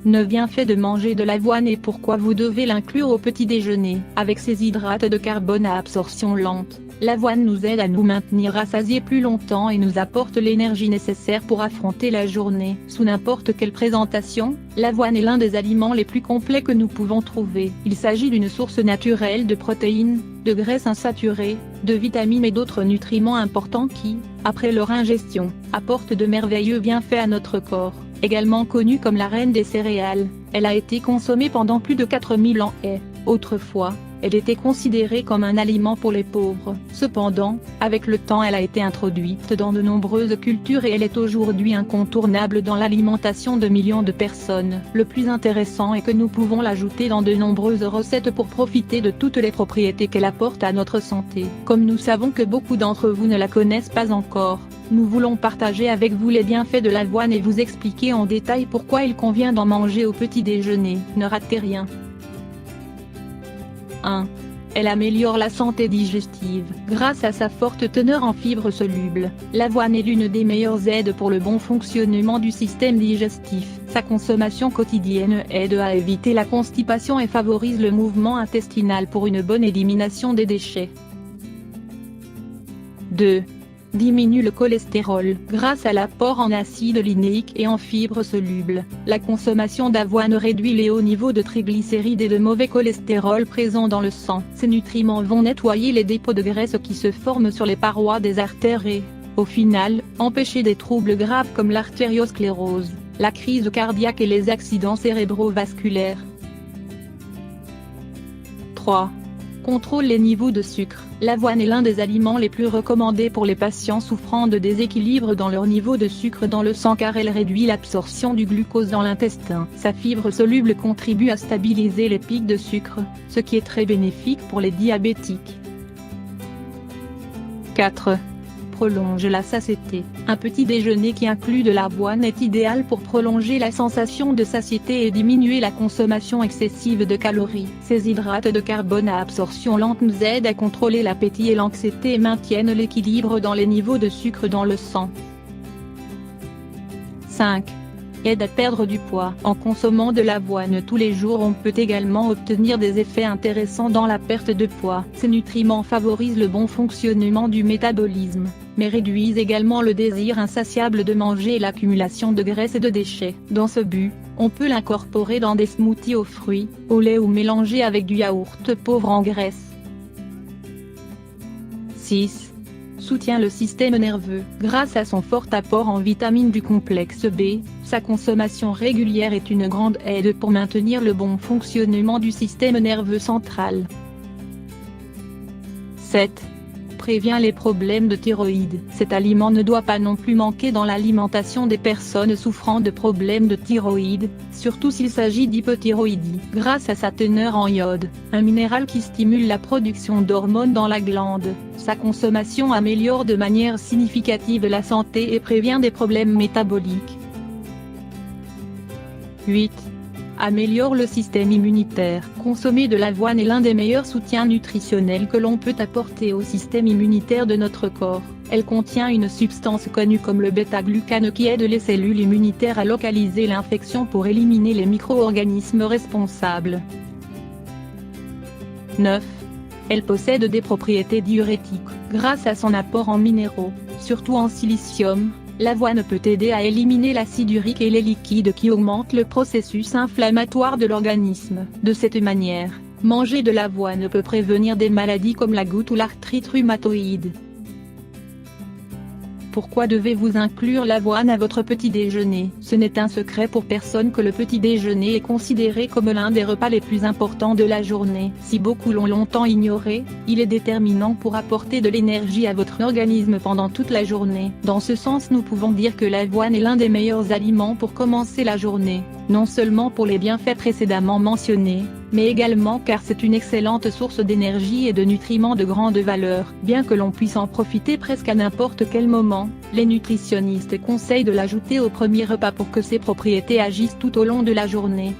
9 bienfaits de manger de l'avoine et pourquoi vous devez l'inclure au petit déjeuner. Avec ses hydrates de carbone à absorption lente, l'avoine nous aide à nous maintenir rassasiés plus longtemps et nous apporte l'énergie nécessaire pour affronter la journée. Sous n'importe quelle présentation, l'avoine est l'un des aliments les plus complets que nous pouvons trouver. Il s'agit d'une source naturelle de protéines, de graisses insaturées, de vitamines et d'autres nutriments importants qui, après leur ingestion, apportent de merveilleux bienfaits à notre corps. Également connue comme la reine des céréales, elle a été consommée pendant plus de 4000 ans et, autrefois, elle était considérée comme un aliment pour les pauvres. Cependant, avec le temps elle a été introduite dans de nombreuses cultures et elle est aujourd'hui incontournable dans l'alimentation de millions de personnes. Le plus intéressant est que nous pouvons l'ajouter dans de nombreuses recettes pour profiter de toutes les propriétés qu'elle apporte à notre santé. Comme nous savons que beaucoup d'entre vous ne la connaissent pas encore, nous voulons partager avec vous les bienfaits de l'avoine et vous expliquer en détail pourquoi il convient d'en manger au petit déjeuner. Ne ratez rien. 1. Elle améliore la santé digestive. Grâce à sa forte teneur en fibres solubles, l'avoine est l'une des meilleures aides pour le bon fonctionnement du système digestif. Sa consommation quotidienne aide à éviter la constipation et favorise le mouvement intestinal pour une bonne élimination des déchets. 2. Diminue le cholestérol. Grâce à l'apport en acide linéique et en fibres solubles, la consommation d'avoine réduit les hauts niveaux de triglycérides et de mauvais cholestérol présents dans le sang. Ces nutriments vont nettoyer les dépôts de graisse qui se forment sur les parois des artères et, au final, empêcher des troubles graves comme l'artériosclérose, la crise cardiaque et les accidents cérébrovasculaires. 3. Contrôle les niveaux de sucre. L'avoine est l'un des aliments les plus recommandés pour les patients souffrant de déséquilibre dans leur niveau de sucre dans le sang car elle réduit l'absorption du glucose dans l'intestin. Sa fibre soluble contribue à stabiliser les pics de sucre, ce qui est très bénéfique pour les diabétiques. 4. Prolonge la satiété. Un petit déjeuner qui inclut de l'avoine est idéal pour prolonger la sensation de satiété et diminuer la consommation excessive de calories. Ces hydrates de carbone à absorption lente nous aident à contrôler l'appétit et l'anxiété et maintiennent l'équilibre dans les niveaux de sucre dans le sang. 5. Aide à perdre du poids. En consommant de l'avoine tous les jours on peut également obtenir des effets intéressants dans la perte de poids. Ces nutriments favorisent le bon fonctionnement du métabolisme, mais réduisent également le désir insatiable de manger et l'accumulation de graisse et de déchets. Dans ce but, on peut l'incorporer dans des smoothies aux fruits, au lait ou mélanger avec du yaourt pauvre en graisse. 6. Soutient le système nerveux. Grâce à son fort apport en vitamines du complexe B, sa consommation régulière est une grande aide pour maintenir le bon fonctionnement du système nerveux central. 7. Prévient les problèmes de thyroïde. Cet aliment ne doit pas non plus manquer dans l'alimentation des personnes souffrant de problèmes de thyroïde, surtout s'il s'agit d'hypothyroïdie. Grâce à sa teneur en iode, un minéral qui stimule la production d'hormones dans la glande, sa consommation améliore de manière significative la santé et prévient des problèmes métaboliques. 8. Améliore le système immunitaire. Consommer de l'avoine est l'un des meilleurs soutiens nutritionnels que l'on peut apporter au système immunitaire de notre corps. Elle contient une substance connue comme le bêta-glucane qui aide les cellules immunitaires à localiser l'infection pour éliminer les micro-organismes responsables. 9. Elle possède des propriétés diurétiques. Grâce à son apport en minéraux, surtout en silicium, l'avoine peut aider à éliminer l'acide urique et les liquides qui augmentent le processus inflammatoire de l'organisme. De cette manière, manger de l'avoine peut prévenir des maladies comme la goutte ou l'arthrite rhumatoïde. Pourquoi devez-vous inclure l'avoine à votre petit déjeuner? Ce n'est un secret pour personne que le petit déjeuner est considéré comme l'un des repas les plus importants de la journée. Si beaucoup l'ont longtemps ignoré, il est déterminant pour apporter de l'énergie à votre organisme pendant toute la journée. Dans ce sens nous pouvons dire que l'avoine est l'un des meilleurs aliments pour commencer la journée, non seulement pour les bienfaits précédemment mentionnés, mais également car c'est une excellente source d'énergie et de nutriments de grande valeur. Bien que l'on puisse en profiter presque à n'importe quel moment, les nutritionnistes conseillent de l'ajouter au premier repas pour que ses propriétés agissent tout au long de la journée.